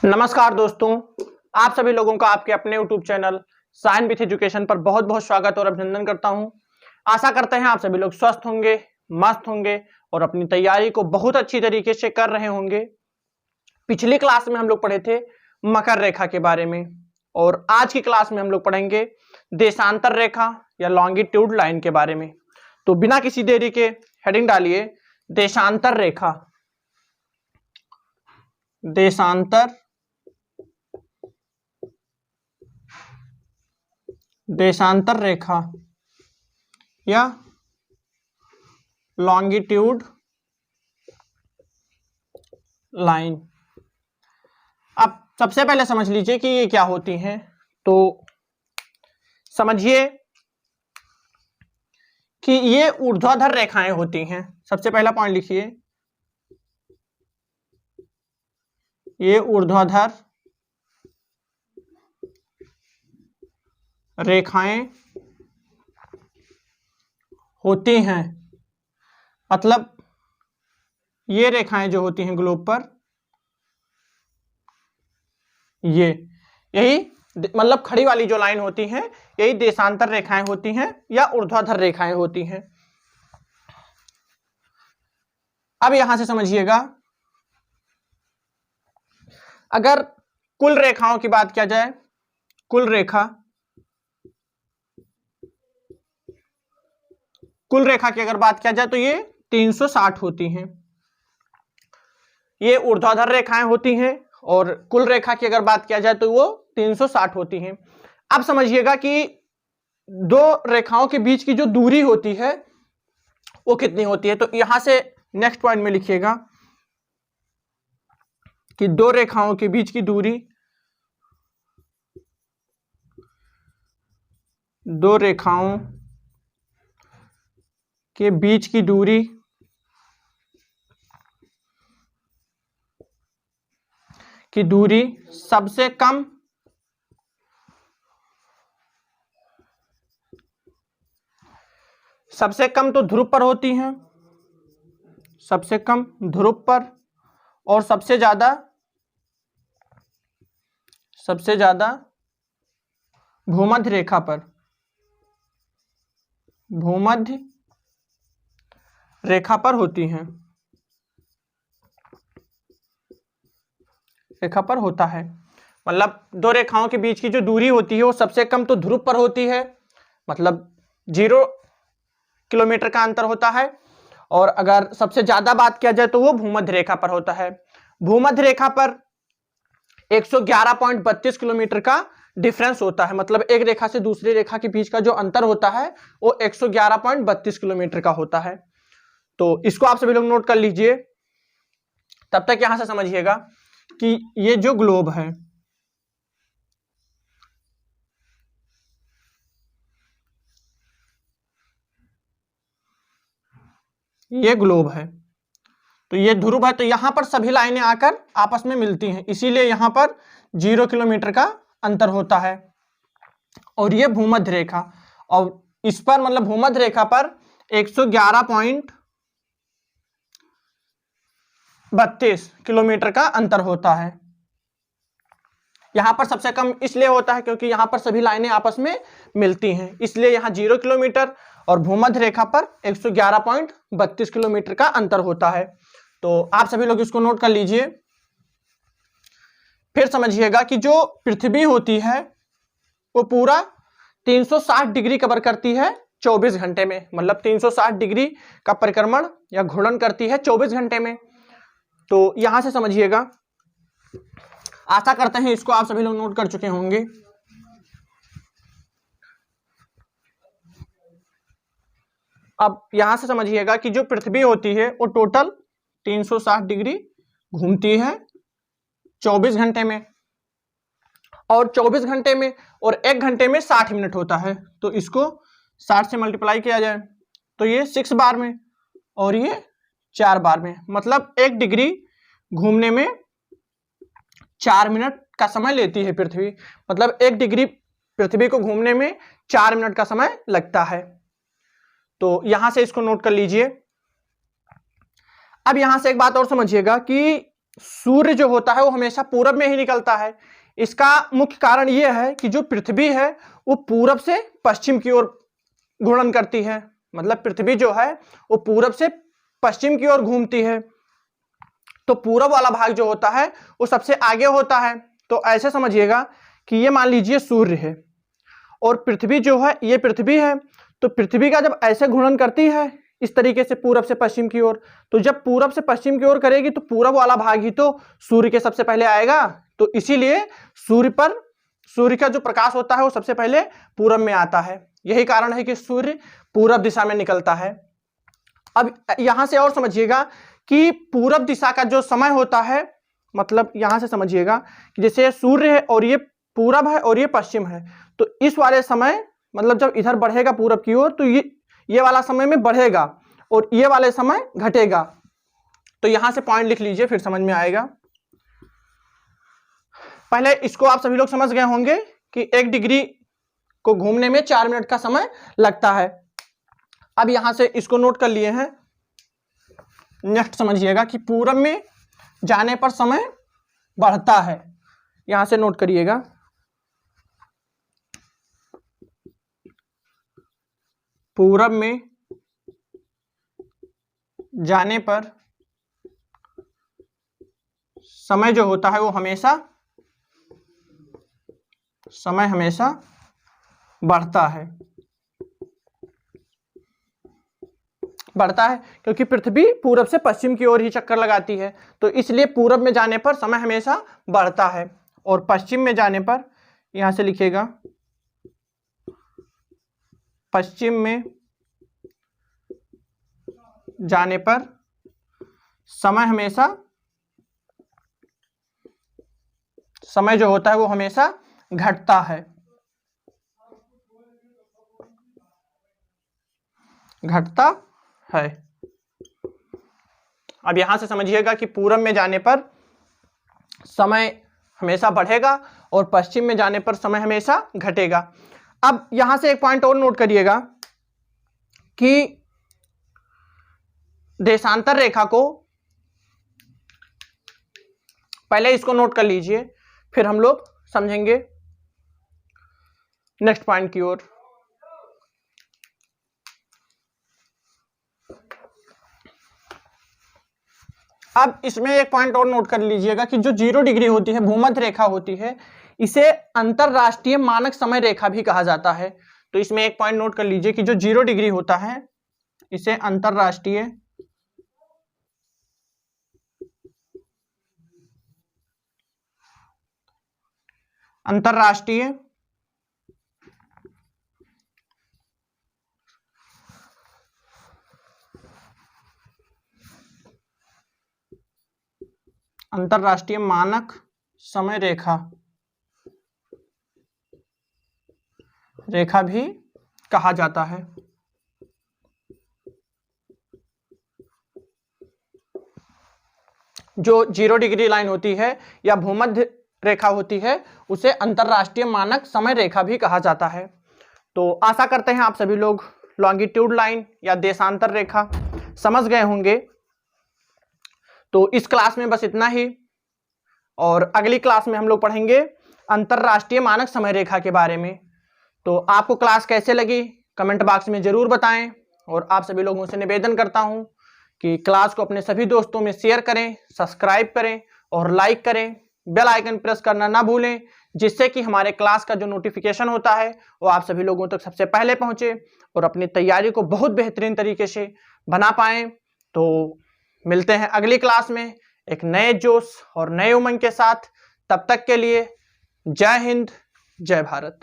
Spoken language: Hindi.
नमस्कार दोस्तों, आप सभी लोगों का आपके अपने YouTube channel science with education पर बहुत बहुत स्वागत और अभिनंदन करता हूं। आशा करते हैं आप सभी लोग स्वस्थ होंगे, मस्त होंगे और अपनी तैयारी को बहुत अच्छी तरीके से कर रहे होंगे। पिछली क्लास में हम लोग पढ़े थे मकर रेखा के बारे में और आज की क्लास में हम लोग पढ़ेंगे देशांतर रेखा या लॉन्गिट्यूड लाइन के बारे में। तो बिना किसी देरी के हेडिंग डालिए देशांतर रेखा। देशांतर रेखा या लॉन्गिट्यूड लाइन। अब सबसे पहले समझ लीजिए कि ये क्या होती हैं। तो समझिए कि ये ऊर्ध्वाधर रेखाएं होती हैं। सबसे पहला पॉइंट लिखिए, ये ऊर्ध्वाधर रेखाएं होती हैं। मतलब ये रेखाएं जो होती हैं ग्लोब पर, यही मतलब खड़ी वाली जो लाइन होती हैं यही देशांतर रेखाएं होती हैं या ऊर्ध्वाधर रेखाएं होती हैं। अब यहां से समझिएगा, अगर कुल रेखाओं की बात किया जाए, कुल रेखा की अगर बात किया जाए तो ये 360 होती हैं। ये ऊर्ध्वाधर रेखाएं होती हैं और कुल रेखा की अगर बात किया जाए तो वो 360 होती हैं। अब समझिएगा कि दो रेखाओं के बीच की जो दूरी होती है वो कितनी होती है। तो यहां से नेक्स्ट पॉइंट में लिखिएगा कि दो रेखाओं के बीच की दूरी, दो रेखाओं के बीच की दूरी सबसे कम तो ध्रुव पर होती हैं, सबसे कम ध्रुव पर, और सबसे ज्यादा भूमध्य रेखा पर, भूमध्य रेखा पर होती हैं, रेखा पर होता है। मतलब दो रेखाओं के बीच की जो दूरी होती है वो सबसे कम तो ध्रुव पर होती है, मतलब 0 किलोमीटर का अंतर होता है, और अगर सबसे ज्यादा बात किया जाए तो वो भूमध्य रेखा पर होता है। भूमध्य रेखा पर 111.32 किलोमीटर का डिफरेंस होता है। मतलब एक रेखा से दूसरी रेखा के बीच का जो अंतर होता है वो 111.32 किलोमीटर का होता है। तो इसको आप सभी लोग नोट कर लीजिए। तब तक यहां से समझिएगा कि ये जो ग्लोब है, ये ग्लोब है, तो ये ध्रुव है, तो यहां पर सभी लाइनें आकर आपस में मिलती हैं, इसीलिए यहां पर 0 किलोमीटर का अंतर होता है। और ये भूमध्य रेखा, और इस पर मतलब भूमध्य रेखा पर 111.32 किलोमीटर का अंतर होता है। यहां पर सबसे कम इसलिए होता है क्योंकि यहां पर सभी लाइनें आपस में मिलती हैं, इसलिए यहां 0 किलोमीटर और भूमध्य रेखा पर 111.32 किलोमीटर का अंतर होता है। तो आप सभी लोग इसको नोट कर लीजिए। फिर समझिएगा कि जो पृथ्वी होती है वो पूरा 360 डिग्री कवर करती है 24 घंटे में। मतलब 360 डिग्री का परिक्रमण या घूर्णन करती है 24 घंटे में। तो यहां से समझिएगा, आशा करते हैं इसको आप सभी लोग नोट कर चुके होंगे। अब यहां से समझिएगा कि जो पृथ्वी होती है वो टोटल 360 डिग्री घूमती है 24 घंटे में, और 24 घंटे में और 1 घंटे में 60 मिनट होता है। तो इसको 60 से मल्टीप्लाई किया जाए तो ये 6 बार में और ये 4 बार में, मतलब 1 डिग्री घूमने में 4 मिनट का समय लेती है पृथ्वी। मतलब 1 डिग्री पृथ्वी को घूमने में 4 मिनट का समय लगता है। तो यहां से इसको नोट कर लीजिए। अब यहां से एक बात और समझिएगा कि सूर्य जो होता है वो हमेशा पूरब में ही निकलता है। इसका मुख्य कारण ये है कि जो पृथ्वी है वो पूरब से पश्चिम की ओर घूर्णन करती है, मतलब पृथ्वी जो है वो पूरब से पश्चिम की ओर घूमती है, तो पूरब वाला भाग जो होता है वो सबसे आगे होता है। तो ऐसे समझिएगा कि ये मान लीजिए सूर्य है और पृथ्वी जो है ये पृथ्वी है, तो पृथ्वी का जब ऐसे घूर्णन करती है इस तरीके से पूरब से पश्चिम की ओर, तो जब पूरब से पश्चिम की ओर करेगी तो पूरब वाला भाग ही तो सूर्य के सबसे पहले आएगा, तो इसीलिए सूर्य का जो प्रकाश होता है वो सबसे पहले पूरब में आता है। यही कारण है कि सूर्य पूरब दिशा में निकलता है। अब यहां से और समझिएगा कि पूरब दिशा का जो समय होता है, मतलब यहां से समझिएगा कि जैसे सूर्य है और ये पूरब है और ये पश्चिम है, तो इस वाले समय मतलब जब इधर बढ़ेगा पूरब की ओर तो ये वाला समय में बढ़ेगा और ये वाले समय घटेगा। तो यहां से पॉइंट लिख लीजिए, फिर समझ में आएगा। पहले इसको आप सभी लोग समझ गए होंगे कि 1 डिग्री को घूमने में 4 मिनट का समय लगता है। अब यहां से इसको नोट कर लिए हैं। नेक्स्ट समझिएगा कि पूरब में जाने पर समय बढ़ता है, यहां से नोट करिएगा। पूरब में जाने पर समय जो होता है वो हमेशा बढ़ता है क्योंकि पृथ्वी पूरब से पश्चिम की ओर ही चक्कर लगाती है, तो इसलिए पूरब में जाने पर समय हमेशा बढ़ता है। और पश्चिम में जाने पर, यहां से लिखिएगा, पश्चिम में जाने पर समय जो होता है वो हमेशा घटता है। अब यहां से समझिएगा कि पूरब में जाने पर समय हमेशा बढ़ेगा और पश्चिम में जाने पर समय हमेशा घटेगा। अब यहां से एक पॉइंट और नोट करिएगा कि देशांतर रेखा को, पहले इसको नोट कर लीजिए फिर हम लोग समझेंगे नेक्स्ट पॉइंट की ओर। अब इसमें एक पॉइंट और नोट कर लीजिएगा कि जो 0 डिग्री होती है, भूमध्य रेखा होती है, इसे अंतरराष्ट्रीय मानक समय रेखा भी कहा जाता है। तो इसमें एक पॉइंट नोट कर लीजिए कि जो 0 डिग्री होता है इसे अंतरराष्ट्रीय अंतरराष्ट्रीय मानक समय रेखा भी कहा जाता है। जो 0 डिग्री लाइन होती है या भूमध्य रेखा होती है उसे अंतरराष्ट्रीय मानक समय रेखा भी कहा जाता है। तो आशा करते हैं आप सभी लोग लॉन्गिट्यूड लाइन या देशांतर रेखा समझ गए होंगे। तो इस क्लास में बस इतना ही, और अगली क्लास में हम लोग पढ़ेंगे अंतरराष्ट्रीय मानक समय रेखा के बारे में। तो आपको क्लास कैसे लगी कमेंट बॉक्स में जरूर बताएं, और आप सभी लोगों से निवेदन करता हूं कि क्लास को अपने सभी दोस्तों में शेयर करें, सब्सक्राइब करें और लाइक करें। बेल आइकन प्रेस करना ना भूलें, जिससे कि हमारे क्लास का जो नोटिफिकेशन होता है वो आप सभी लोगों तक सबसे पहले पहुंचे और अपनी तैयारी को बहुत बेहतरीन तरीके से बना पाएं। तो मिलते हैं अगली क्लास में एक नए जोश और नए उमंग के साथ। तब तक के लिए जय हिंद, जय भारत।